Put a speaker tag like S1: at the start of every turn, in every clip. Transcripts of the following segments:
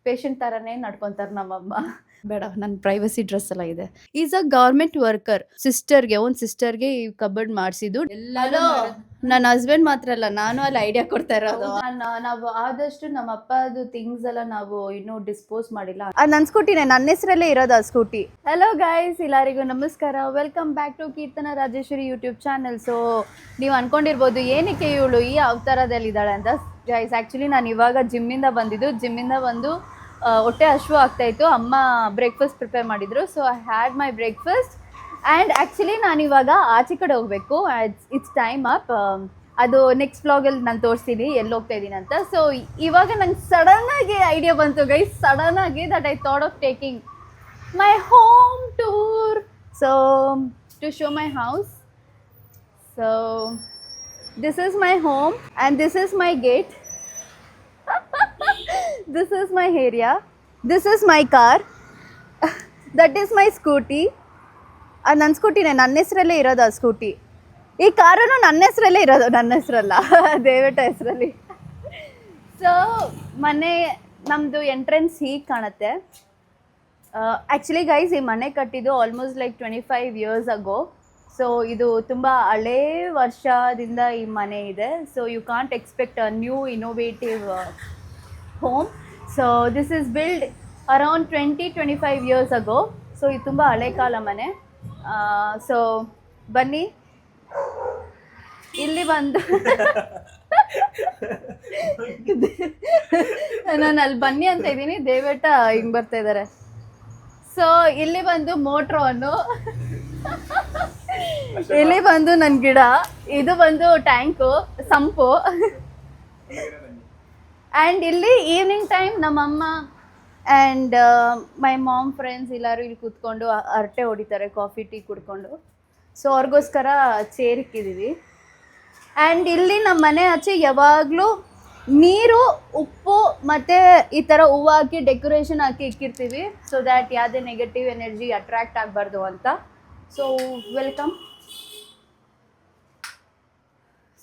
S1: Patient ಥರನೇ ನಡ್ಕೊತಾರೆ ನಮ್ಮಮ್ಮ. ಬೇಡ, ನನ್ನ ಪ್ರೈವಸಿ ಡ್ರೆಸ್ ಎಲ್ಲ ಇದೆ. Is a government worker. ಸಿಸ್ಟರ್ಗೆ ಈ ಕಬರ್ಡ್ ಮಾಡಿಸಿದ್ದು ಎಲ್ಲರೂ ನನ್ನ ಹಸ್ಬೆಂಡ್ ಮಾತ್ರ ಅಲ್ಲ, ನಾನು ಅಲ್ಲಿ ಐಡಿಯಾ ಕೊಡ್ತಾ ಇರೋದು. ನಾವು ಆದಷ್ಟು ನಮ್ಮ ಅಪ್ಪದು ಥಿಂಗ್ಸ್ ಎಲ್ಲ ನಾವು ಇನ್ನೂ ಡಿಸ್ಪೋಸ್ ಮಾಡಿಲ್ಲ. ನನ್ನ ಸ್ಕೂಟಿನೇ, ನನ್ನ ಹೆಸರಲ್ಲೇ ಇರೋದು ಆ ಸ್ಕೂಟಿ. ಹಲೋ ಗೈಸ್, ಎಲ್ಲರಿಗೂ ನಮಸ್ಕಾರ. Welcome back to Keerthana Rajeshwari YouTube channel. So ನೀವು ಅನ್ಕೊಂಡಿರ್ಬೋದು ಏನಕ್ಕೆ ಇವಳು ಈ ಅವತಾರದಲ್ಲಿ ಇದ್ದಾಳೆ ಅಂತ. ಗೈಸ್, ಆ್ಯಕ್ಚುಲಿ ನಾನು ಇವಾಗ ಜಿಮ್ಮಿಂದ ಬಂದು ಹೊಟ್ಟೆ ಹಶ್ವು ಆಗ್ತಾಯಿತ್ತು. ಅಮ್ಮ ಬ್ರೇಕ್ಫಾಸ್ಟ್ ಪ್ರಿಪೇರ್ ಮಾಡಿದರು. So I had my breakfast and actually ನಾನಿವಾಗ ಆಚೆ ಕಡೆ ಹೋಗಬೇಕು. It's time up. ಅದು ನೆಕ್ಸ್ಟ್ ವ್ಲಾಗಲ್ಲಿ ನಾನು ತೋರಿಸ್ತೀನಿ ಎಲ್ಲಿ ಹೋಗ್ತಾ ಇದ್ದೀನಿ ಅಂತ. ಸೊ ಇವಾಗ ನಂಗೆ ಸಡನ್ನಾಗಿ ಐಡಿಯಾ ಬಂತು ಗೈಸ್, ಸಡನ್ನಾಗಿ that I thought of taking my home tour. So to show my house. So this is my home and this is my gate. This is my area. This is my car. That is my scooty. ನನ್ನ ಸ್ಕೂಟಿನೇ, ನನ್ನ ಹೆಸರಲ್ಲೇ ಇರೋದು ಆ scooty. ಈ ಕಾರೂ ನನ್ನ ಹೆಸರಲ್ಲೇ ಇರೋದು, ನನ್ನ ಹೆಸರಲ್ಲ, ದಯವಿಟ್ಟು ಹೆಸರಲ್ಲಿ. ಸೊ ಮನೆ ನಮ್ಮದು ಎಂಟ್ರೆನ್ಸ್ ಹೀಗೆ ಕಾಣುತ್ತೆ. ಆ್ಯಕ್ಚುಲಿ ಗೈಸ್, ಈ ಮನೆ ಕಟ್ಟಿದ್ದು almost like 25 years ago. So ಇದು ತುಂಬ ಹಳೇ ವರ್ಷದಿಂದ ಈ ಮನೆ ಇದೆ. So you can't expect a new innovative home. So this is build around 20-25 years ago. So ಇದು ತುಂಬ ಹಳೆ ಕಾಲ ಮನೆ. ಸೊ ಬನ್ನಿ ಇಲ್ಲಿ ಬಂದು ನಾನು ಅಲ್ಲಿ ಬನ್ನಿ ಅಂತ ಇದ್ದೀನಿ, ದಯವಿಟ್ಟು ಹಿಂಗೆ ಬರ್ತಾ ಇದ್ದಾರೆ. ಸೊ ಇಲ್ಲಿ ಬಂದು ಮೋಟ್ರು ಅನ್ನು, ಇಲ್ಲಿ ಬಂದು ನನ್ನ ಗಿಡ, ಇದು ಬಂದು ಟ್ಯಾಂಕು, ಸಂಪು. ಆ್ಯಂಡ್ ಇಲ್ಲಿ ಈವ್ನಿಂಗ್ ಟೈಮ್ ನಮ್ಮಮ್ಮ ಆ್ಯಂಡ್ ಮೈ ಮಾಮ್ ಫ್ರೆಂಡ್ಸ್ ಎಲ್ಲರೂ ಇಲ್ಲಿ ಕೂತ್ಕೊಂಡು ಹರಟೆ ಹೊಡಿತಾರೆ, ಕಾಫಿ ಟೀ ಕುಡ್ಕೊಂಡು. ಸೊ ಅವ್ರಿಗೋಸ್ಕರ ಚೇರ್ ಇಕ್ಕಿದ್ದೀವಿ. ಆ್ಯಂಡ್ ಇಲ್ಲಿ ನಮ್ಮ ಮನೆ ಆಚೆ ಯಾವಾಗಲೂ ನೀರು, ಉಪ್ಪು ಮತ್ತು ಈ ಥರ ಹೂವು ಹಾಕಿ ಡೆಕೋರೇಷನ್ ಹಾಕಿ ಇಕ್ಕಿರ್ತೀವಿ. ಸೊ ದ್ಯಾಟ್ ಯಾವುದೇ ನೆಗೆಟಿವ್ ಎನರ್ಜಿ ಅಟ್ರ್ಯಾಕ್ಟ್ ಆಗಬಾರ್ದು ಅಂತ. So welcome.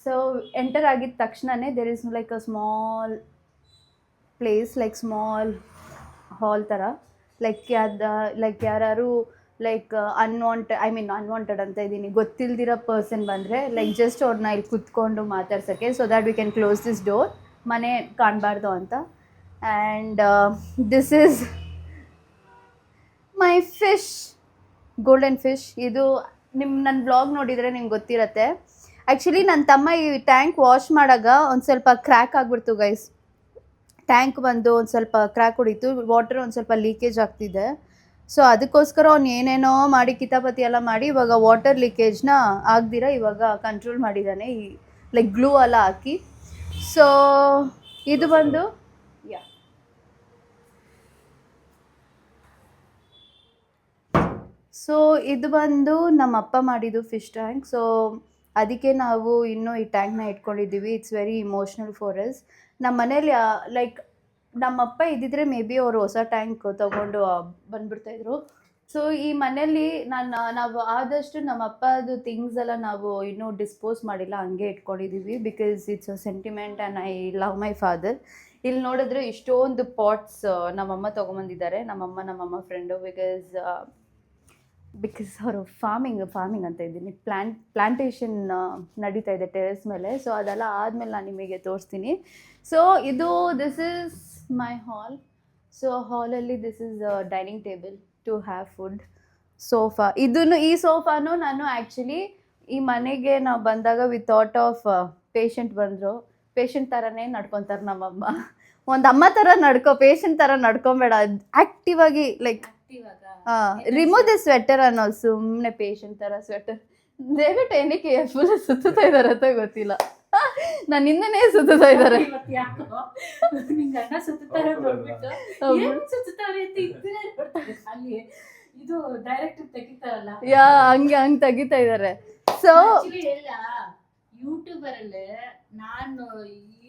S1: ಸೊ ಎಂಟರ್ ಆಗಿದ ತಕ್ಷಣವೇ there is like a small place, like small hall ಥರ. ಲೈಕ್ ಯಾರು ಲೈಕ್ ಅನ್ವಾಂಟೆಡ್ ಅಂತ ಇದ್ದೀನಿ, ಗೊತ್ತಿಲ್ದಿರೋ ಪರ್ಸನ್ ಬಂದರೆ ಲೈಕ್ ಜಸ್ಟ್ ಅವ್ರನ್ನ ಇಲ್ಲಿ ಕುತ್ಕೊಂಡು ಮಾತಾಡ್ಸೋಕ್ಕೆ, so that we can close this door, ಮನೆ ಕಾಣಬಾರ್ದು ಅಂತ. And this is my fish, golden fish. ಇದು ನನ್ನ ಬ್ಲಾಗ್ ನೋಡಿದರೆ ನಿಮ್ಗೆ ಗೊತ್ತಿರತ್ತೆ. ಆ್ಯಕ್ಚುಲಿ ನನ್ನ ತಮ್ಮ ಈ ಟ್ಯಾಂಕ್ ವಾಶ್ ಮಾಡಾಗ ಒಂದು ಸ್ವಲ್ಪ ಕ್ರ್ಯಾಕ್ ಆಗಿಬಿಡ್ತು ಗೈಸ್. ಟ್ಯಾಂಕ್ ಬಂದು ಒಂದು ಸ್ವಲ್ಪ ಕ್ರ್ಯಾಕ್ ಹೊಡಿತು, ವಾಟರ್ ಒಂದು ಸ್ವಲ್ಪ ಲೀಕೇಜ್ ಆಗ್ತಿದೆ. ಸೊ ಅದಕ್ಕೋಸ್ಕರ ಅವ್ನು ಏನೇನೋ ಮಾಡಿ ಕಿತಾಪತಿ ಎಲ್ಲ ಮಾಡಿ ಇವಾಗ ವಾಟರ್ ಲೀಕೇಜ್ನ ಆಗದಿರ ಇವಾಗ ಕಂಟ್ರೋಲ್ ಮಾಡಿದ್ದಾನೆ, ಈ ಲೈಕ್ ಗ್ಲೂ ಎಲ್ಲ ಹಾಕಿ. ಸೊ ಇದು ಬಂದು ಇದು ಬಂದು ನಮ್ಮ ಅಪ್ಪ ಮಾಡಿದ್ದು ಫಿಶ್ ಟ್ಯಾಂಕ್. ಸೊ ಅದಕ್ಕೆ ನಾವು ಇನ್ನೂ ಈ ಟ್ಯಾಂಕ್ನ ಇಟ್ಕೊಂಡಿದ್ದೀವಿ. It's very emotional for us. ನಮ್ಮ ಮನೇಲಿ ಲೈಕ್ ನಮ್ಮಪ್ಪ ಇದ್ದಿದ್ರೆ ಮೇ ಬಿ ಅವರು ಹೊಸ ಟ್ಯಾಂಕ್ ತೊಗೊಂಡು ಬಂದುಬಿಡ್ತಾಯಿದ್ರು. ಸೊ ಈ ಮನೇಲಿ ನಾವು ಆದಷ್ಟು ನಮ್ಮ ಅಪ್ಪದು ಥಿಂಗ್ಸ್ ಎಲ್ಲ ನಾವು ಇನ್ನೂ ಡಿಸ್ಪೋಸ್ ಮಾಡಿಲ್ಲ, ಹಂಗೆ ಇಟ್ಕೊಂಡಿದ್ದೀವಿ. Because it's a sentiment and I love my father. ಇಲ್ಲಿ ನೋಡಿದ್ರೆ ಇಷ್ಟೊಂದು ಪಾಟ್ಸ್ ನಮ್ಮಮ್ಮ ತೊಗೊಂಬಂದಿದ್ದಾರೆ, ನಮ್ಮಮ್ಮ ಫ್ರೆಂಡು. ಬಿಕಾಸ್ ಅವರು ಫಾರ್ಮಿಂಗ್ ಅಂತ ಇದ್ದೀನಿ, ಪ್ಲಾಂಟೇಷನ್ ನಡೀತಾ ಇದೆ ಟೆರೆಸ್ ಮೇಲೆ. ಸೊ ಅದೆಲ್ಲ ಆದಮೇಲೆ ನಾನು ನಿಮಗೆ ತೋರಿಸ್ತೀನಿ. So this is my hall. So ಹಾಲಲ್ಲಿ this is dining table to have food. Sofa, ಈ ಸೋಫಾನು ನಾನು ಆ್ಯಕ್ಚುಲಿ ಈ ಮನೆಗೆ ನಾವು ಬಂದಾಗ ವಿತ್ ಥಾಟ್ ಆಫ್ ಪೇಷಂಟ್ ಥರನೇ ನಡ್ಕೊತಾರೆ ನಮ್ಮಮ್ಮ. ಒಂದು ಅಮ್ಮ ಥರ ಪೇಷಂಟ್ ಥರ ನಡ್ಕೊಬೇಡ, ಆ್ಯಕ್ಟಿವ್ ಆಗಿ ಲೈಕ್ ರಿಮೂವ್ ದಿ ಸ್ವೆಟರ್ ಅನ್ನೋ, ಸುಮ್ಮನೆ ಪೇಷಂಟ್ ಥರ ಸ್ವೆಟರ್. ದಯವಿಟ್ಟು ಏನಕ್ಕೆ ಫುಲ್ ಸುತ್ತಾ ಇದ್ದಾರೆ ಅಂತ ಗೊತ್ತಿಲ್ಲ, ನಾನು ಹಿಂದೆನೇ ಸುತ್ತಾ ಇದ್ದಾರೆ. ಹಂಗೆ ತೆಗಿತಾ ಇದ್ದಾರೆ. ಸೊ
S2: ಯೂಟ್ಯೂಬರ್ ಅಲ್ಲೇ ನಾನು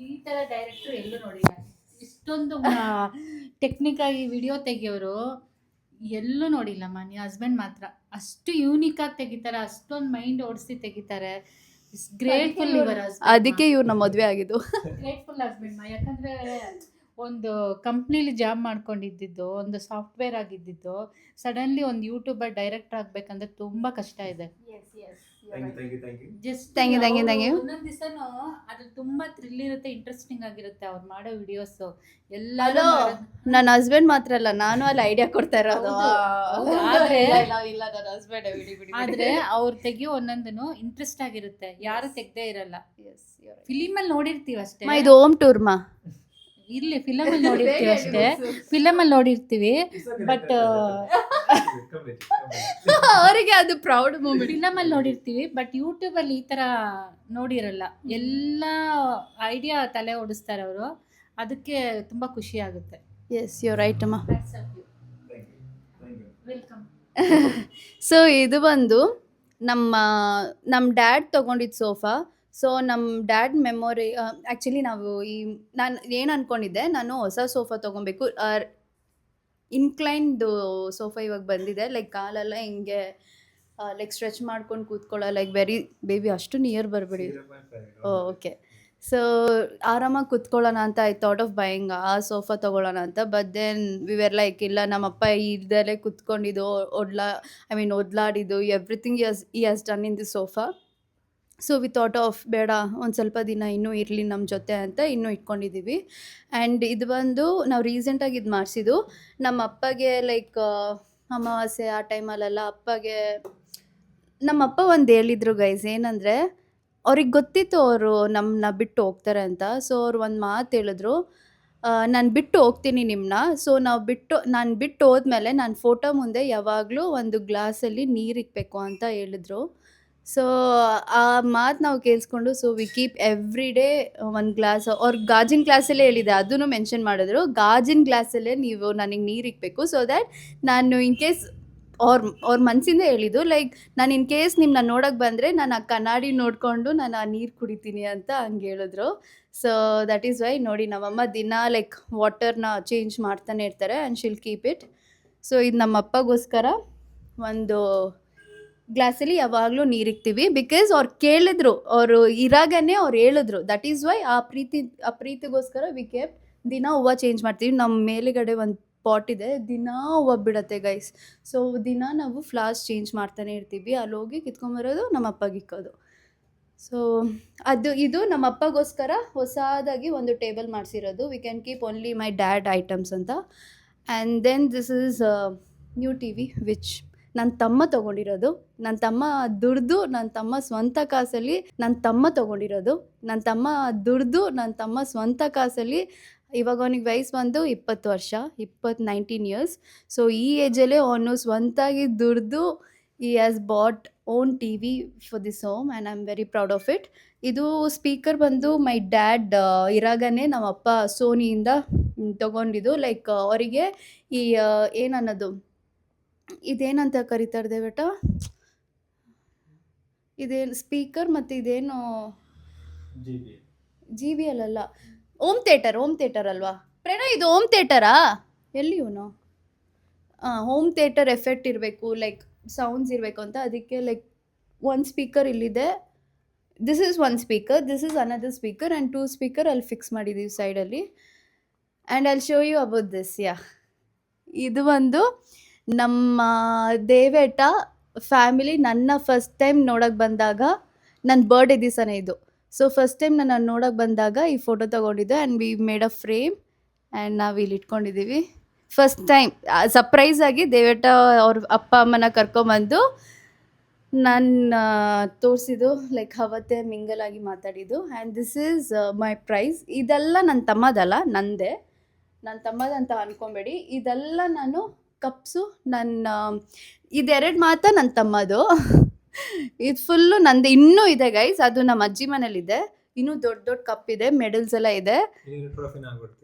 S2: ಈ ತರ ಡೈರೆಕ್ಟರ್ ಎಲ್ಲೂ ನೋಡಿಲ್ಲ. ಇಷ್ಟೊಂದು ಟೆಕ್ನಿಕ್ ಆಗಿ ವಿಡಿಯೋ ತೆಗಿಯೋರು ಎಲ್ಲೂ ನೋಡಿಲ್ಲ. ಮನೆ ಹಸ್ಬೆಂಡ್ ಮಾತ್ರ ಅಷ್ಟು ಯೂನಿಕ್ ಆಗಿ ತೆಗಿತಾರೆ, ಅಷ್ಟೊಂದು ಮೈಂಡ್ ಓಡಿಸಿ ತೆಗಿತಾರೆ. ಗ್ರೇಟ್ಫುಲ್ ಇವರ
S1: ಅದಕ್ಕೆ ಇವ್ರು ನಮ್ಮ ಮದುವೆ ಆಗಿದ್ದು.
S2: Grateful husband. ಯಾಕಂದ್ರೆ ಒಂದು ಕಂಪ್ನಿಲಿ ಜಾಬ್ ಮಾಡ್ಕೊಂಡಿದ್ದು, ಒಂದು ಸಾಫ್ಟ್ವೇರ್ ಆಗಿದ್ದು, ಸಡನ್ಲಿ ಒಂದು ಯೂಟ್ಯೂಬರ್ ಡೈರೆಕ್ಟರ್ ಆಗ್ಬೇಕಂದ್ರೆ ತುಂಬಾ ಕಷ್ಟ ಇದೆ. Just
S1: Thank you.
S2: ಒಂದೊಂದ್ ದಿವಸನೂ ಅದ್ರಲ್ಲಿ ತುಂಬಾ ಥ್ರಿಲ್ ಇರುತ್ತೆ, ಇಂಟ್ರೆಸ್ಟಿಂಗ್ ಆಗಿರುತ್ತೆ ಅವ್ರು ಮಾಡೋ ವಿಡಿಯೋಸ್ ಎಲ್ಲ.
S1: ಹಲೋ, ನನ್ನ ಹಸ್ಬೆಂಡ್ ಮಾತ್ರ ಅಲ್ಲ, ನಾನು ಅಲ್ಲಿ ಐಡಿಯಾ ಕೊಡ್ತಾ ಇರೋದು.
S2: ಹೌದು, ಆದ್ರೆ-
S1: ಇಲ್ಲ ನನ್ನ ಹಸ್ಬೆಂಡ್
S2: ಆದ್ರೆ ಅವ್ರು ತೆಗಿಯೋ ಒಂದೊಂದನು ಇಂಟ್ರೆಸ್ಟ್ ಆಗಿರುತ್ತೆ, ಯಾರು ತೆಗ್ದೇ ಇರಲ್ಲ. ಫಿಲಿಮ್ ಅಲ್ಲಿ ನೋಡಿರ್ತೀವಿ ಅಷ್ಟೇ,
S1: ಇದು ಹೋಮ್ ಟೂರ್ ಮಾ.
S2: ಇಲ್ಲಿ ಫಿಲಮ್ ಅಲ್ಲಿ ನೋಡಿರ್ತೀವಿ ಅಷ್ಟೇ, ಫಿಲಮ್ ಅಲ್ಲಿ ನೋಡಿರ್ತೀವಿ, ಬಟ್
S1: ಅವರಿಗೆ ಅದು ಪ್ರೌಡ್ ಮೂಮೆಂಟ್.
S2: ಫಿಲಮ್ ಅಲ್ಲಿ ನೋಡಿರ್ತೀವಿ, ಬಟ್ ಯೂಟ್ಯೂಬ್ ಅಲ್ಲಿ ಈ ತರ ನೋಡಿರಲ್ಲ. ಎಲ್ಲ ಐಡಿಯಾ ತಲೆ ಓಡಿಸ್ತಾರೆ ಅವರು, ಅದಕ್ಕೆ ತುಂಬಾ ಖುಷಿ ಆಗುತ್ತೆ.
S1: ಎಸ್, ಯು ರೈಟ್ ಅಮ್ಮ.
S2: ವೆಲ್ಕಮ್.
S1: ಸೊ ಇದು ಬಂದು ನಮ್ಮ ಡ್ಯಾಡ್ ತೊಗೊಂಡಿದ್ದು ಸೋಫಾ. ಸೊ ನಮ್ಮ ಡ್ಯಾಡ್ ಮೆಮೊರಿ, ಆ್ಯಕ್ಚುಲಿ ನಾನು ಏನು ಅಂದ್ಕೊಂಡಿದ್ದೆ, ನಾನು ಹೊಸ ಸೋಫಾ ತೊಗೊಬೇಕು. ಇನ್ಕ್ಲೈನ್ದು ಸೋಫಾ ಇವಾಗ ಬಂದಿದೆ, ಲೈಕ್ ಕಾಲೆಲ್ಲ ಹಿಂಗೆ ಲೈಕ್ ಸ್ಟ್ರೆಚ್ ಮಾಡ್ಕೊಂಡು ಕೂತ್ಕೊಳ್ಳೋ, ಲೈಕ್ ವೆರಿ ಬೇಬಿ ಅಷ್ಟು ನಿಯರ್ ಬರಬೇಡಿ. ಓಕೆ. ಸೊ ಆರಾಮಾಗಿ ಕೂತ್ಕೊಳ್ಳೋಣ ಅಂತ ಐ ಥಾಟ್ ಆಫ್ ಬೈಯಿಂಗ್ ಆ ಸೋಫಾ ತೊಗೊಳ್ಳೋಣ ಅಂತ. But then we were like, ಇಲ್ಲ ನಮ್ಮಪ್ಪ ಇಲ್ದಲೇ ಕೂತ್ಕೊಂಡಿದ್ದು, ಒದ್ಲಾಡಿದ್ದು, ಎವ್ರಿಥಿಂಗ್ ಈ has done in the sofa. So we thought of ಬೇಡ, ಒಂದು ಸ್ವಲ್ಪ ದಿನ ಇನ್ನೂ ಇರಲಿ ನಮ್ಮ ಜೊತೆ ಅಂತ ಇನ್ನೂ ಇಟ್ಕೊಂಡಿದ್ದೀವಿ. ಆ್ಯಂಡ್ ಇದು ಬಂದು ನಾವು ರೀಸೆಂಟಾಗಿ ಇದು ಮಾಡಿಸಿದ್ದು ನಮ್ಮ ಅಪ್ಪಗೆ, ಲೈಕ್ ಅಮಾವಾಸ್ಯೆ ಆ ಟೈಮಲ್ಲೆಲ್ಲ ಅಪ್ಪಗೆ ನಮ್ಮಪ್ಪ ಒಂದು ಹೇಳಿದ್ರು ಗೈಸ್, ಏನಂದರೆ ಅವ್ರಿಗೆ ಗೊತ್ತಿತ್ತು ಅವರು ನಮ್ಮನ್ನ ಬಿಟ್ಟು ಹೋಗ್ತಾರೆ ಅಂತ. ಸೊ ಅವ್ರು ಒಂದು ಮಾತು ಹೇಳಿದ್ರು, ನಾನು ಬಿಟ್ಟು ಹೋಗ್ತೀನಿ ನಿಮ್ಮನ್ನ. ಸೊ ನಾನು ಬಿಟ್ಟು ಹೋದ್ಮೇಲೆ ನಾನು ಫೋಟೋ ಮುಂದೆ ಯಾವಾಗಲೂ ಒಂದು ಗ್ಲಾಸಲ್ಲಿ ನೀರು ಇಕ್ಬೇಕು ಅಂತ ಹೇಳಿದ್ರು. ಸೊ ಆ ಮಾತು ನಾವು ಕೇಳಿಸ್ಕೊಂಡು, so we keep every day ಒಂದು ಗ್ಲಾಸ್. ಅವ್ರು ಗಾಜಿನ ಗ್ಲಾಸಲ್ಲೇ ಹೇಳಿದೆ, ಅದನ್ನು ಮೆನ್ಷನ್ ಮಾಡಿದ್ರು, ಗಾಜಿನ ಗ್ಲಾಸಲ್ಲೇ ನೀವು ನನಗೆ ನೀರು ಇಕ್ಬೇಕು. ಸೊ ದ್ಯಾಟ್ ನಾನು ಇನ್ ಕೇಸ್ ಅವ್ರ ಮನಸ್ಸಿಂದ ಹೇಳಿದ್ದು, ಲೈಕ್ ನಾನು ಇನ್ ಕೇಸ್ ನಿಮ್ಮನ್ನ ನೋಡೋಕ್ಕೆ ಬಂದರೆ ನಾನು ಆ ಕನ್ನಡಿ ನೋಡಿಕೊಂಡು ನಾನು ಆ ನೀರು ಕುಡಿತೀನಿ ಅಂತ ಹಂಗೆ ಹೇಳಿದ್ರು. ಸೊ ದ್ಯಾಟ್ ಈಸ್ ವೈ ನೋಡಿ ನಮ್ಮಮ್ಮ ದಿನ ಲೈಕ್ ವಾಟರ್ನ ಚೇಂಜ್ ಮಾಡ್ತಾನೆ ಇರ್ತಾರೆ and still keep it. So ಇದು ನಮ್ಮ ಅಪ್ಪಗೋಸ್ಕರ ಒಂದು ಗ್ಲಾಸಲ್ಲಿ ಯಾವಾಗಲೂ ನೀರಿಕ್ತೀವಿ. ಬಿಕಾಸ್ ಅವ್ರು ಕೇಳಿದ್ರು, ಅವರು ಇರಾಗನೇ ಅವ್ರು ಹೇಳಿದ್ರು. ದಟ್ ಈಸ್ ವೈ ಆ ಪ್ರೀತಿಗೋಸ್ಕರ ವಿ ಕೇಪ್ ದಿನ ಹೂವು ಚೇಂಜ್ ಮಾಡ್ತೀವಿ. ನಮ್ಮ ಮೇಲುಗಡೆ ಒಂದು ಪಾಟ್ ಇದೆ, ದಿನ ಹೂವು ಬಿಡುತ್ತೆ ಗೈಸ್. ಸೊ ದಿನ ನಾವು ಫ್ಲವರ್ಸ್ ಚೇಂಜ್ ಮಾಡ್ತಾನೆ ಇರ್ತೀವಿ. ಅಲ್ಲಿ ಹೋಗಿ ಕಿತ್ಕೊಂಬರೋದು, ನಮ್ಮ ಅಪ್ಪಗೆ ಇಕ್ಕೋದು. ಸೊ ಇದು ನಮ್ಮ ಅಪ್ಪಗೋಸ್ಕರ ಹೊಸದಾಗಿ ಒಂದು ಟೇಬಲ್ ಮಾಡಿಸಿರೋದು. We can keep only my dad items ಅಂತ. And then this is new T V which ನನ್ನ ತಮ್ಮ ತೊಗೊಂಡಿರೋದು. ನನ್ನ ತಮ್ಮ ದುಡ್ದು, ನನ್ನ ತಮ್ಮ ಸ್ವಂತ ಕಾಸಲ್ಲಿ ನನ್ನ ತಮ್ಮ ತೊಗೊಂಡಿರೋದು. ನನ್ನ ತಮ್ಮ ಸ್ವಂತ ಕಾಸಲ್ಲಿ, ಇವಾಗ ಅವನಿಗೆ ವಯಸ್ಸು ಬಂದು 20 ವರ್ಷ, 19 ಇಯರ್ಸ್. ಸೊ ಈ ಏಜಲ್ಲೇ ಅವನು ಸ್ವಂತಾಗಿ ದುಡ್ದು ಈ has bought own T V for this home and I am very proud of it. ಇದು ಸ್ಪೀಕರ್ ಬಂದು ಮೈ ಡ್ಯಾಡ್ ಇರಾಗನೇ ನಮ್ಮಪ್ಪ ಸೋನಿಯಿಂದ ತೊಗೊಂಡಿದ್ದು. ಲೈಕ್ ಅವರಿಗೆ ಈ ಏನನ್ನೋದು, ಇದೇನಂತ ಕರೀತಾರೆ ಬೇಟ, ಇದೇನು ಸ್ಪೀಕರ್ ಮತ್ತು ಇದೇನು ಜಿ ಬಿ ಅಲ್ಲ, ಹೋಮ್ ಥಿಯೇಟರ್ ಅಲ್ವಾ ಪ್ರೇಣ? ಇದು ಹೋಮ್ ಥಿಯೇಟರಾ? ಎಲ್ಲಿ ಇವನು? ಹೋಮ್ ಥಿಯೇಟರ್ ಎಫೆಕ್ಟ್ ಇರಬೇಕು, ಲೈಕ್ ಸೌಂಡ್ಸ್ ಇರಬೇಕು ಅಂತ. ಅದಕ್ಕೆ ಲೈಕ್ ಒಂದು ಸ್ಪೀಕರ್ ಇಲ್ಲಿದೆ, this is one speaker, this is another speaker and 2 speaker ಅಲ್ಲಿ ಫಿಕ್ಸ್ ಮಾಡಿದ್ದೀವಿ ಸೈಡಲ್ಲಿ. And I'll show you about this. ಇದು ಒಂದು ನಮ್ಮ ದೇವೇಟ ಫ್ಯಾಮಿಲಿ ನನ್ನ ಫಸ್ಟ್ ಟೈಮ್ ನೋಡೋಕ್ಕೆ ಬಂದಾಗ, ನನ್ನ ಬರ್ಡೇ ದಿವಸನೇ ಇದು. ಸೊ ಫಸ್ಟ್ ಟೈಮ್ ನಾನು ನೋಡೋಕ್ಕೆ ಬಂದಾಗ ಈ ಫೋಟೋ ತೊಗೊಂಡಿದ್ದೆ and we made a frame and ನಾವು ಇಲ್ಲಿ ಇಟ್ಕೊಂಡಿದ್ದೀವಿ. ಫಸ್ಟ್ ಟೈಮ್ ಸರ್ಪ್ರೈಸಾಗಿ ದೇವೇಟ ಅವ್ರ ಅಪ್ಪ ಅಮ್ಮನ ಕರ್ಕೊಂಬಂದು ನಾನು ತೋರಿಸಿದ್ದು, ಲೈಕ್ ಅವತ್ತೇ ಮಿಂಗಲ್ ಆಗಿ ಮಾತಾಡಿದ್ದು. And this is my prize. ಇದೆಲ್ಲ ನನ್ನ ತಮ್ಮದಲ್ಲ, ನಂದೇ. ನನ್ನ ತಮ್ಮದಂತ ಅಂದ್ಕೊಬೇಡಿ. ಇದೆಲ್ಲ ನಾನು ಕಪ್ಸು, ಇದೆರಡು ಮಾತ್ರ ನನ್ನ ತಮ್ಮದು. ಇದು ಫುಲ್ಲು ನಂದು. ಇನ್ನೂ ಇದೆ ಗೈಸ್, ಅದು ನಮ್ಮ ಅಜ್ಜಿ ಮನೇಲಿದೆ. ಇನ್ನೂ ದೊಡ್ಡ ಕಪ್ ಇದೆ, ಮೆಡಲ್ಸ್ ಎಲ್ಲ ಇದೆ.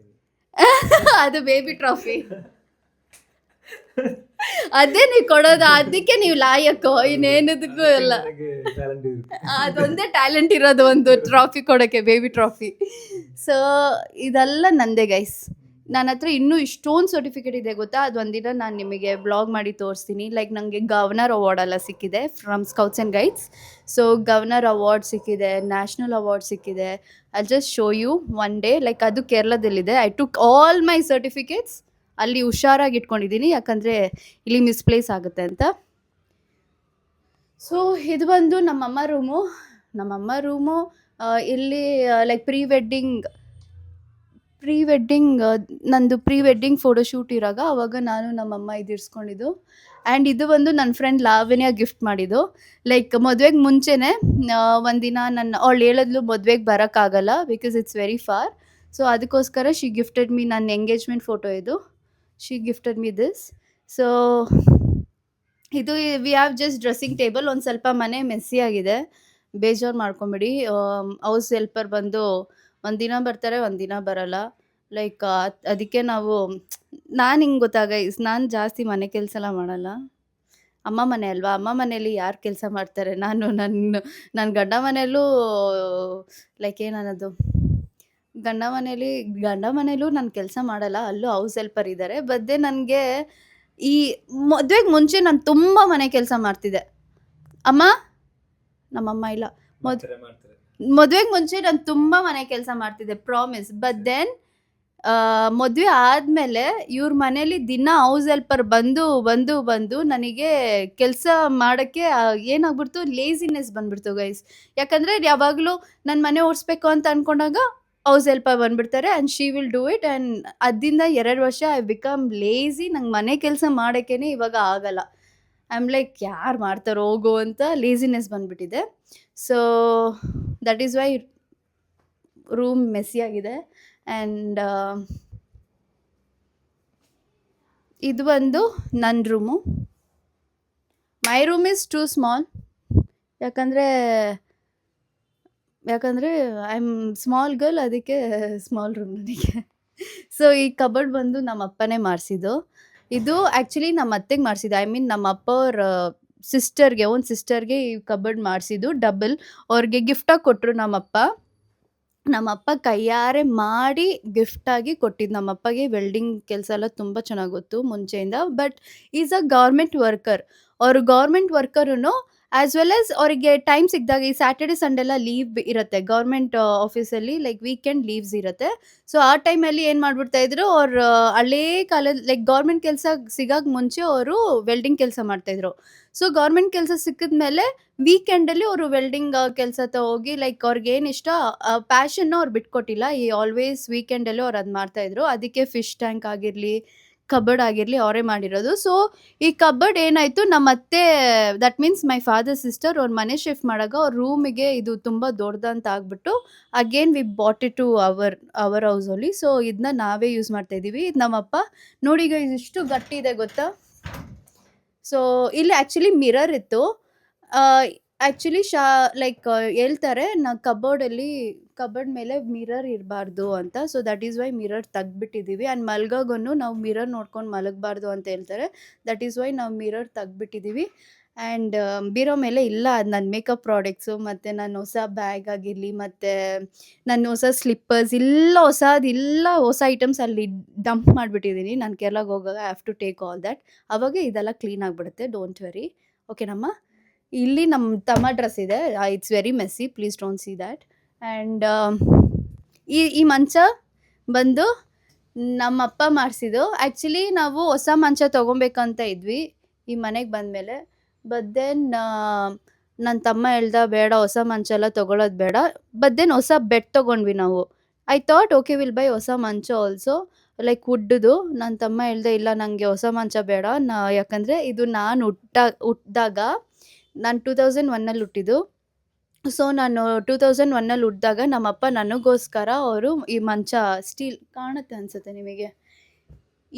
S1: ಅದು ಬೇಬಿ ಟ್ರಾಫಿ. ಅದೇ ನೀವು ಕೊಡೋದು, ಅದಕ್ಕೆ ನೀವು ಲಾಯಕ್ಕೋ, ಇನ್ನೇನದಕ್ಕೂ ಎಲ್ಲ. ಅದೊಂದೇ ಟ್ಯಾಲೆಂಟ್ ಇರೋದು, ಒಂದು ಟ್ರಾಫಿ ಕೊಡೋಕ್ಕೆ, ಬೇಬಿ ಟ್ರಾಫಿ. ಸೊ ಇದೆಲ್ಲ ನಂದೇ ಗೈಸ್. ನನ್ನ ಹತ್ರ ಇನ್ನೂ ಇಷ್ಟೊಂದು ಸರ್ಟಿಫಿಕೇಟ್ ಇದೆ ಗೊತ್ತಾ, ಅದು ಒಂದಿನ ನಾನು ನಿಮಗೆ ಬ್ಲಾಗ್ ಮಾಡಿ ತೋರಿಸ್ತೀನಿ. ಲೈಕ್ ನನಗೆ ಗವರ್ನರ್ ಅವಾರ್ಡ್ ಎಲ್ಲ ಸಿಕ್ಕಿದೆ from scouts and guides. So governor award ಸಿಕ್ಕಿದೆ, ನ್ಯಾಷನಲ್ ಅವಾರ್ಡ್ ಸಿಕ್ಕಿದೆ. I just show you one day. Like ಅದು ಕೇರಳದಲ್ಲಿದೆ. I took all my certificates ಅಲ್ಲಿ ಹುಷಾರಾಗಿ ಇಟ್ಕೊಂಡಿದ್ದೀನಿ, ಯಾಕಂದರೆ ಇಲ್ಲಿ ಮಿಸ್ಪ್ಲೇಸ್ ಆಗುತ್ತೆ ಅಂತ. ಸೊ ಇದು ಬಂದು ನಮ್ಮಮ್ಮ ರೂಮು. ಇಲ್ಲಿ ಲೈಕ್ ಪ್ರೀ ವೆಡ್ಡಿಂಗ್ ನಂದು ಪ್ರೀ ವೆಡ್ಡಿಂಗ್ ಫೋಟೋಶೂಟ್ ಇರಾಗ ಅವಾಗ ನಾನು ನಮ್ಮಮ್ಮ ಇದಿರಿಸ್ಕೊಂಡಿದ್ದು. ಆ್ಯಂಡ್ ಇದು ಬಂದು ನನ್ನ ಫ್ರೆಂಡ್ ಲಾವಣ್ಯ ಗಿಫ್ಟ್ ಮಾಡಿದ್ದು. ಲೈಕ್ ಮದುವೆಗೆ ಮುಂಚೆನೇ ಒಂದಿನ ಅವಳು ಹೇಳಿದ್ಲು ಮದುವೆಗೆ ಬರೋಕ್ಕಾಗಲ್ಲ because it's very far. So ಅದಕ್ಕೋಸ್ಕರ ಶಿ ಗಿಫ್ಟೆಡ್ ಮೀ ನನ್ನ ಎಂಗೇಜ್ಮೆಂಟ್ ಫೋಟೋ ಇದು. She gifted me this. So ಇದು we have just dressing table. ಒಂದು ಸ್ವಲ್ಪ ಮನೆ ಮೆಸ್ಸಿ ಆಗಿದೆ, ಬೇಜಾರು ಮಾಡ್ಕೊಂಬಿಡಿ. ಹೌಸ್ ಹೆಲ್ಪರ್ ಬಂದು ಒಂದಿನ ಬರ್ತಾರೆ, ಒಂದಿನ ಬರಲ್ಲ. ಲೈಕ್ ಅದಕ್ಕೆ ನಾನು ಹಿಂಗೆ ಗೊತ್ತಾ ಗೈಸ್, ನಾನು ಜಾಸ್ತಿ ಮನೆ ಕೆಲಸ ಎಲ್ಲ ಮಾಡಲ್ಲ. ಅಮ್ಮ ಮನೆ ಅಲ್ವಾ, ಅಮ್ಮ ಮನೇಲಿ ಯಾರು ಕೆಲಸ ಮಾಡ್ತಾರೆ? ನನ್ನ ಗಂಡ ಮನೆಯಲ್ಲೂ ಲೈಕ್ ಏನನ್ನೋದು, ಗಂಡ ಮನೇಲೂ ನಾನು ಕೆಲಸ ಮಾಡಲ್ಲ, ಅಲ್ಲೂ ಹೌಸ್ ಹೆಲ್ಪರ್ ಇದ್ದಾರೆ. ಬದ್ದೆ ನನಗೆ ಈ ಮದುವೆಗೆ ಮುಂಚೆ ನಾನು ತುಂಬ ಮನೆ ಕೆಲಸ ಮಾಡ್ತಿದ್ದೆ. ಅಮ್ಮ, ನಮ್ಮಮ್ಮ ಇಲ್ಲ, ಮದುವೆಗೆ ಮುಂಚೆ ನಾನು ತುಂಬ ಮನೆ ಕೆಲಸ ಮಾಡ್ತಿದ್ದೆ, ಪ್ರಾಮಿಸ್. ಬಟ್ ದೆನ್ ಮದುವೆ ಆದಮೇಲೆ ಇವ್ರ ಮನೇಲಿ ದಿನ ಹೌಸ್ ಹೆಲ್ಪರ್ ಬಂದು ನನಗೆ ಕೆಲಸ ಮಾಡೋಕ್ಕೆ ಏನಾಗ್ಬಿಡ್ತು, ಲೇಸಿನೆಸ್ ಬಂದ್ಬಿಡ್ತು ಗೈಸ್. ಯಾಕಂದರೆ ಯಾವಾಗಲೂ ನನ್ನ ಮನೆ ಓಡಿಸ್ಬೇಕು ಅಂತ ಅಂದ್ಕೊಂಡಾಗ ಹೌಸ್ ಹೆಲ್ಪರ್ ಬಂದುಬಿಡ್ತಾರೆ and she will do it. And ಅದರಿಂದ 2 ವರ್ಷ ಐ ಬಿಕಮ್ ಲೇಸಿ. ನಂಗೆ ಮನೆ ಕೆಲಸ ಮಾಡೋಕ್ಕೇ ಇವಾಗ ಆಗಲ್ಲ. ಐ ಆಮ್ ಲೈಕ್ ಯಾರು ಮಾಡ್ತಾರೋ ಹೋಗು ಅಂತ ಲೇಸಿನೆಸ್ ಬಂದುಬಿಟ್ಟಿದೆ. So that is why room messy ಆಗಿದೆ. ಆ್ಯಂಡ್ ಇದು ಬಂದು ನನ್ನ ರೂಮು. My room is too small, ಯಾಕಂದರೆ ಐ ಆಮ್ ಸ್ಮಾಲ್ ಗರ್ಲ್, ಅದಕ್ಕೆ ಸ್ಮಾಲ್ ರೂಮ್ ನನಗೆ. ಸೊ ಈ ಕಬರ್ಡ್ ಬಂದು ನಮ್ಮ ಅಪ್ಪನೇ ಮಾಡಿಸಿದ್ದು. ಇದು ಆ್ಯಕ್ಚುಲಿ ನಮ್ಮ ಅತ್ತೆಗೆ ಮಾಡಿಸಿದ್ದು, ಐ ಮೀನ್ ನಮ್ಮ ಅಪ್ಪ ಅವ್ರ ಸಿಸ್ಟರ್ಗೆ ಈ ಕಬರ್ಡ್ ಮಾಡಿಸಿದ್ದು ಡಬಲ್. ಅವ್ರಿಗೆ ಗಿಫ್ಟಾಗಿ ಕೊಟ್ಟರು ನಮ್ಮಪ್ಪ ಕೈಯಾರೆ ಮಾಡಿ ಗಿಫ್ಟಾಗಿ ಕೊಟ್ಟಿದ್ದು. ನಮ್ಮಪ್ಪಗೆ ವೆಲ್ಡಿಂಗ್ ಕೆಲಸ ಎಲ್ಲ ತುಂಬ ಚೆನ್ನಾಗಿ ಗೊತ್ತು ಮುಂಚೆಯಿಂದ. But is a government worker. ಅವರು ಗೌರ್ಮೆಂಟ್ ವರ್ಕರೂ ಆ್ಯಸ್ ವೆಲ್ ಆಸ್ ಅವರಿಗೆ ಟೈಮ್ ಸಿಕ್ಕಿದಾಗ ಈ ಸ್ಯಾಟರ್ಡೆ ಸಂಡೇ ಎಲ್ಲ ಲೀವ್ ಇರುತ್ತೆ ಗೌರ್ಮೆಂಟ್ ಆಫೀಸಲ್ಲಿ, ಲೈಕ್ ವೀಕೆಂಡ್ ಲೀವ್ಸ್ ಇರುತ್ತೆ. ಸೊ ಆ ಟೈಮಲ್ಲಿ ಏನು ಮಾಡಿಬಿಡ್ತಾಯಿದ್ರು, ಅವ್ರು ಹಳೇ ಕಾಲದ ಲೈಕ್ ಗೌರ್ಮೆಂಟ್ ಕೆಲಸ ಸಿಗೋಕ್ಕೆ ಮುಂಚೆ ಅವರು ವೆಲ್ಡಿಂಗ್ ಕೆಲಸ ಮಾಡ್ತಾಯಿದ್ರು. ಸೊ ಗೌರ್ಮೆಂಟ್ ಕೆಲಸ ಸಿಕ್ಕಿದ್ಮೇಲೆ ವೀಕೆಂಡಲ್ಲಿ ಅವರು ವೆಲ್ಡಿಂಗ್ ಕೆಲಸ ಹೋಗಿ ಲೈಕ್ ಅವ್ರಿಗೇನು ಇಷ್ಟ ಪ್ಯಾಷನ್ನು ಅವ್ರು ಬಿಟ್ಕೊಟ್ಟಿಲ್ಲ. ಈ ಆಲ್ವೇಸ್ ವೀಕೆಂಡಲ್ಲೂ ಅವ್ರು ಅದು ಮಾಡ್ತಾಯಿದ್ರು. ಅದಕ್ಕೆ ಫಿಶ್ ಟ್ಯಾಂಕ್ ಆಗಿರಲಿ, ಕಬರ್ಡ್ ಆಗಿರಲಿ ಅವರೇ ಮಾಡಿರೋದು. ಸೊ ಈ ಕಬರ್ಡ್ ಏನಾಯಿತು, ನಮ್ಮ ಅತ್ತೆ that means my father sister ಅವ್ರ ಮನೆ ಶಿಫ್ಟ್ ಮಾಡಾಗ ಅವ್ರ ರೂಮಿಗೆ ಇದು ತುಂಬ ದೊಡ್ಡದಂತ ಆಗ್ಬಿಟ್ಟು again we bought it to our ಹೌಸಲ್ಲಿ. ಸೊ ಇದನ್ನ ನಾವೇ ಯೂಸ್ ಮಾಡ್ತಾಯಿದ್ದೀವಿ. ಇದು ನಮ್ಮಪ್ಪ ನೋಡಿ ಈಗ ಇದಿಷ್ಟು ಗಟ್ಟಿ ಇದೆ ಗೊತ್ತಾ. ಸೊ ಇಲ್ಲಿ ಆ್ಯಕ್ಚುಲಿ ಮಿರರ್ ಇತ್ತು. ಆ್ಯಕ್ಚುಲಿ ಲೈಕ್ ಹೇಳ್ತಾರೆ ಕಬರ್ಡ್ ಮೇಲೆ ಮಿರರ್ ಇರಬಾರ್ದು ಅಂತ. So that is why mirror ತೆಗ್ದುಬಿಟ್ಟಿದ್ದೀವಿ. ಆ್ಯಂಡ್ ಮಲ್ಗಾಗೂ ನಾವು ಮಿರರ್ ನೋಡ್ಕೊಂಡು ಮಲಗಬಾರ್ದು ಅಂತ ಹೇಳ್ತಾರೆ. ದಟ್ ಈಸ್ ವೈ ನಾವು ಮಿರರ್ ತೆಗ್ದುಬಿಟ್ಟಿದ್ದೀವಿ. ಆ್ಯಂಡ್ ಬೀರೋ ಮೇಲೆ ಇಲ್ಲ ಅದು ನನ್ನ ಮೇಕಪ್ ಪ್ರಾಡಕ್ಟ್ಸು, ಮತ್ತು ನನ್ನ ಹೊಸ ಬ್ಯಾಗ್ ಆಗಿರಲಿ, ಮತ್ತು ನನ್ನ ಹೊಸ ಸ್ಲಿಪ್ಪರ್ಸ್ ಎಲ್ಲ ಹೊಸ ಐಟಮ್ಸ್ ಅಲ್ಲಿ ಡಂಪ್ ಮಾಡಿಬಿಟ್ಟಿದ್ದೀನಿ. ನಾನು ಕೇರಳಗೆ ಹೋಗಾಗ I have to take all that. ಆವಾಗ ಇದೆಲ್ಲ ಕ್ಲೀನ್ ಆಗಿಬಿಡುತ್ತೆ, ಡೋಂಟ್ ವೆರಿ. ಓಕೆನಮ್ಮ. ಇಲ್ಲಿ ನಮ್ಮ ತಮ್ಮ ಡ್ರೆಸ್ ಇದೆ, it's very messy, please don't see that. And ಈ ಮಂಚ ಬಂದು ನಮ್ಮಪ್ಪ ಮಾಡಿಸಿದ್ದು. ಆ್ಯಕ್ಚುಲಿ ನಾವು ಹೊಸ ಮಂಚ ತೊಗೊಬೇಕಂತ ಇದ್ವಿ ಈ ಮನೆಗೆ ಬಂದಮೇಲೆ. ಬಟ್ ದೆನ್ ನನ್ನ ತಮ್ಮ ಹೇಳ್ದ ಬೇಡ ಹೊಸ ಮಂಚ ಎಲ್ಲ ತೊಗೊಳೋದು ಬೇಡ. ಬಟ್ ದೆನ್ ಹೊಸ ಬೆಡ್ ತೊಗೊಂಡ್ವಿ ನಾವು. I thought okay will buy ಹೊಸ ಮಂಚ ಆಲ್ಸೋ ಲೈಕ್ ವುಡ್ದು. ನನ್ನ ತಮ್ಮ ಹೇಳ್ದೆ ಇಲ್ಲ ನನಗೆ ಹೊಸ ಮಂಚ ಬೇಡ, ಯಾಕಂದರೆ ಇದು ನಾನು ಹುಟ್ಟಿದಾಗ ನಾನು 2001 ಹುಟ್ಟಿದ್ದು. ಸೊ ನಾನು 2001 ಹುಟ್ಟಿದಾಗ ನಮ್ಮಪ್ಪ ನನಗೋಸ್ಕರ ಅವರು ಈ ಮಂಚ ಸ್ಟೀಲ್ ಕಾಣುತ್ತೆ ಅನಿಸುತ್ತೆ ನಿಮಗೆ,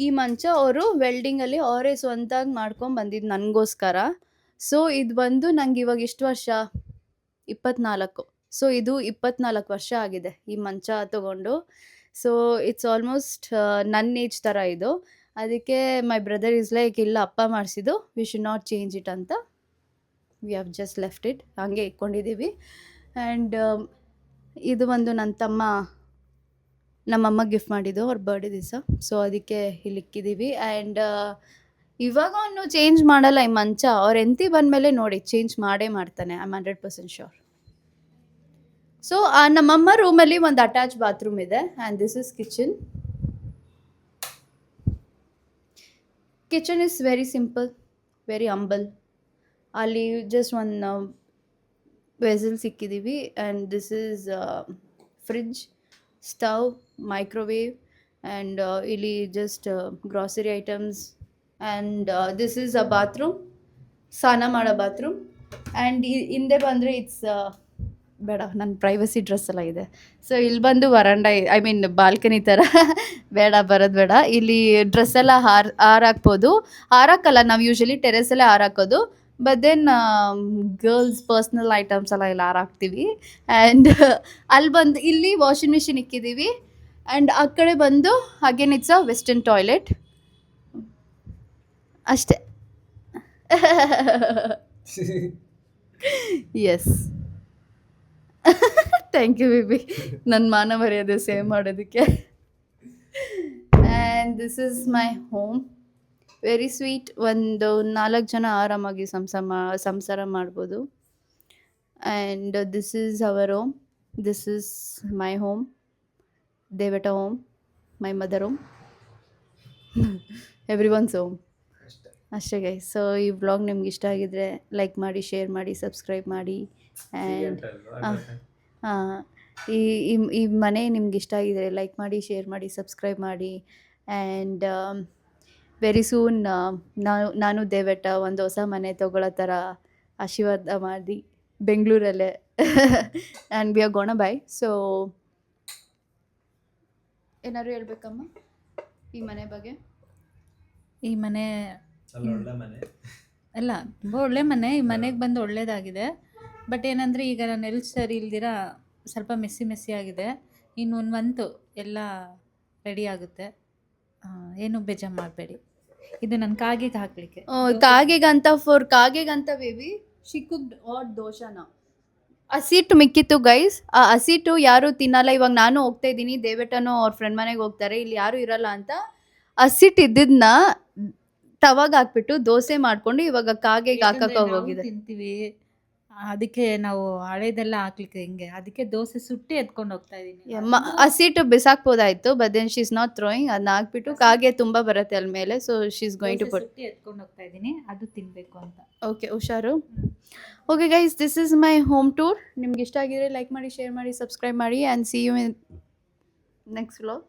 S1: ಈ ಮಂಚ ಅವರು ವೆಲ್ಡಿಂಗಲ್ಲಿ ಅವರೇ ಸ್ವಂತಾಗಿ ಮಾಡ್ಕೊಂಡು ಬಂದಿದ್ದು ನನಗೋಸ್ಕರ. ಸೊ ಇದು ಬಂದು ನಂಗೆ ಇವಾಗ ಇಷ್ಟು ವರ್ಷ 24. ಸೊ ಇದು 24 ವರ್ಷ ಆಗಿದೆ ಈ ಮಂಚ ತೊಗೊಂಡು. ಸೊ ಇಟ್ಸ್ ಆಲ್ಮೋಸ್ಟ್ ನನ್ನ ಏಜ್ ಥರ ಇದು. ಅದಕ್ಕೆ ಮೈ ಬ್ರದರ್ ಈಸ್ ಲೈಕ್ ಇಲ್ಲ ಅಪ್ಪ ಮಾಡಿಸಿದ್ದು, we should not change it ಅಂತ. We have just left it, ಹಾಗೆ ಇಟ್ಕೊಂಡಿದ್ದೀವಿ. ಆ್ಯಂಡ್ ಇದು ಒಂದು ನನ್ನ ತಮ್ಮ ನಮ್ಮಮ್ಮ ಗಿಫ್ಟ್ ಮಾಡಿದ್ದು ಅವ್ರ ಬರ್ಡೇ ದಿವಸ. ಸೊ ಅದಕ್ಕೆ ಇಲ್ಲಿ ಇಕ್ಕಿದ್ದೀವಿ. ಆ್ಯಂಡ್ ಇವಾಗ ಅವನು ಚೇಂಜ್ ಮಾಡಲ್ಲ ಈ ಮಂಚ. ಅವ್ರ ಹೆಂಡತಿ ಬಂದಮೇಲೆ ನೋಡಿ ಚೇಂಜ್ ಮಾಡೇ ಮಾಡ್ತಾನೆ. I am 100% sure. ಸೊ ನಮ್ಮಮ್ಮ ರೂಮಲ್ಲಿ ಒಂದು ಅಟ್ಯಾಚ್ ಬಾತ್ರೂಮ್ ಇದೆ. And this is kitchen. Kitchen is very simple, very humble. ಅಲ್ಲಿ ಜಸ್ಟ್ ಒಂದು ವೆಸಲ್ಸ್ ಇಕ್ಕಿದ್ದೀವಿ. And this is fridge, stove, microwave. And ಇಲ್ಲಿ just grocery items. And this is a bathroom, ಸ್ನಾನ ಮಾಡೋ ಬಾತ್ರೂಮ್. ಆ್ಯಂಡ್ ಹಿಂದೆ ಬಂದರೆ it's ಬೇಡ, ನನ್ನ ಪ್ರೈವಸಿ ಡ್ರೆಸ್ ಎಲ್ಲ ಇದೆ. ಸೊ ಇಲ್ಲಿ ಬಂದು ವರಂಡ, ಐ ಮೀನ್ ಬಾಲ್ಕನಿ ಥರ. ಬೇಡ, ಬರೋದು ಬೇಡ. ಇಲ್ಲಿ ಡ್ರೆಸ್ ಎಲ್ಲ ಹಾರಾಕ್ಬೋದು. ಹಾರಾಕಲ್ಲ, ನಾವು ಯೂಶ್ವಲಿ ಟೆರೆಸಲ್ಲೇ ಹಾರಾಕೋದು. But then girls personal items ಎಲ್ಲ ಇಲ್ಲಿ ಹಾರಾಕ್ತೀವಿ. ಆ್ಯಂಡ್ ಅಲ್ಲಿ ಬಂದು ಇಲ್ಲಿ ವಾಷಿಂಗ್ ಮಿಷಿನ್ ಇಕ್ಕಿದ್ದೀವಿ. ಆ್ಯಂಡ್ ಆ ಕಡೆ ಬಂದು again it's a western toilet ಅಷ್ಟೇ. ಎಸ್, ಥ್ಯಾಂಕ್ ಯು ಬೇಬಿ, ನನ್ನ ಮಾನ ಮರ್ಯಾದೆ ಸೇವ್ ಮಾಡೋದಕ್ಕೆ. And this is my home, very sweet. ಒಂದು 4 ಜನ ಆರಾಮಾಗಿ ಸಂಸಾರ ಮಾಡ್ಬೋದು. And this is our home, this is my home, ದೇವಟ home, my mother home, every one's home. ಅಷ್ಟೇ ಗೈಸ್. ಸೊ ಈ ವ್ಲಾಗ್ ನಿಮ್ಗೆ ಇಷ್ಟ ಆಗಿದ್ರೆ ಲೈಕ್ ಮಾಡಿ, ಶೇರ್ ಮಾಡಿ, ಸಬ್ಸ್ಕ್ರೈಬ್ ಮಾಡಿ. ಆ್ಯಂಡ್ ಈ ಮನೆ ನಿಮ್ಗೆ ಇಷ್ಟ ಆಗಿದ್ರೆ ಲೈಕ್ ಮಾಡಿ, ಶೇರ್ ಮಾಡಿ, ಸಬ್ಸ್ಕ್ರೈಬ್ ಮಾಡಿ. ಆ್ಯಂಡ್ ವೆರಿ ಸೂನ್ ನಾನು ದೇವಟ ಒಂದು ಹೊಸ ಮನೆ ತೊಗೊಳ್ಳೋ ಥರ ಆಶೀರ್ವಾದ ಮಾಡಿ ಬೆಂಗಳೂರಲ್ಲೇ. And we are gonna bye. So ಏನಾದ್ರು ಹೇಳ್ಬೇಕಮ್ಮ ಈ ಮನೆ ಬಗ್ಗೆ?
S2: ಈ ಮನೆ ಅಲ್ಲ, ತುಂಬ ಒಳ್ಳೆ ಮನೆ. ಈ ಮನೆಗೆ ಬಂದು ಒಳ್ಳೇದಾಗಿದೆ. ಬಟ್ ಏನಂದರೆ ಈಗ ನಾನು ಎಲ್ಲಿ ಸರಿ ಇಲ್ದಿರ ಸ್ವಲ್ಪ ಮೆಸ್ಸಿ ಆಗಿದೆ. ಇನ್ನು 1 ಮಂತು ಎಲ್ಲ ರೆಡಿ ಆಗುತ್ತೆ. ಏನು ಬೇಜಾರು ಮಾಡಬೇಡಿ. ಇದು ನನ್ನ ಕಾಗೆಗೆ ಹಾಕಲಿಕ್ಕೆ. ಕಾಗೆಗಂತ ಬೇಬಿ ಶಿ ಕುಕ್ಡ್ ಆಟ್ ದೋಶನ. ಹಸಿಟ್ಟು ಮಿಕ್ಕಿತ್ತು ಗೈಸ್. ಆ ಹಸಿಟ್ಟು ಯಾರು ತಿನ್ನಲ್ಲ. ಇವಾಗ ನಾನು ಹೋಗ್ತಾ ಇದ್ದೀನಿ, ದೇವೇಟನೋ ಅವ್ರ ಫ್ರೆಂಡ್ ಮನೆಗೆ ಹೋಗ್ತಾರೆ, ಇಲ್ಲಿ ಯಾರು ಇರಲ್ಲ ಅಂತ ಹಸಿಟ್ಟು ಇದ್ದಿದ್ದನ್ನ ತವಾಗ ಹಾಕ್ಬಿಟ್ಟು ದೋಸೆ ಮಾಡ್ಕೊಂಡು ಇವಾಗ ಕಾಗೆಗೆ ಹಾಕಕ್ಕೆ ಹೋಗಿದೆ. ತಿಂತೀವಿ, ಅದಕ್ಕೆ ನಾವು ಹಳೇದೆಲ್ಲ ಹಾಕ್ಲಿಕ್ಕೆ ಹಿಂಗೆ, ಅದಕ್ಕೆ ದೋಸೆ ಸುಟ್ಟಿ ಎತ್ಕೊಂಡು ಹೋಗ್ತಾ ಇದ್ದೀನಿ. ಹಸಿಟ್ಟು ಬಿಸಾಕ್ಬೋದಾಯ್ತು, but then she is not throwing. ಅದನ್ನ ಹಾಕ್ಬಿಟ್ಟು ಕಾಗೆ ತುಂಬ ಬರುತ್ತೆ ಅಲ್ಲಿ ಮೇಲೆ. So she is going to put ಎತ್ಕೊಂಡು ಹೋಗ್ತಾ ಇದ್ದೀನಿ, ಅದು ತಿನ್ನಬೇಕು ಅಂತ. ಓಕೆ, ಹುಷಾರು. Okay guys, this is my home tour. ನಿಮ್ಗೆ ಇಷ್ಟ ಆಗಿದ್ರೆ ಲೈಕ್ ಮಾಡಿ, ಶೇರ್ ಮಾಡಿ, ಸಬ್ಸ್ಕ್ರೈಬ್ ಮಾಡಿ. And see you in next vlog.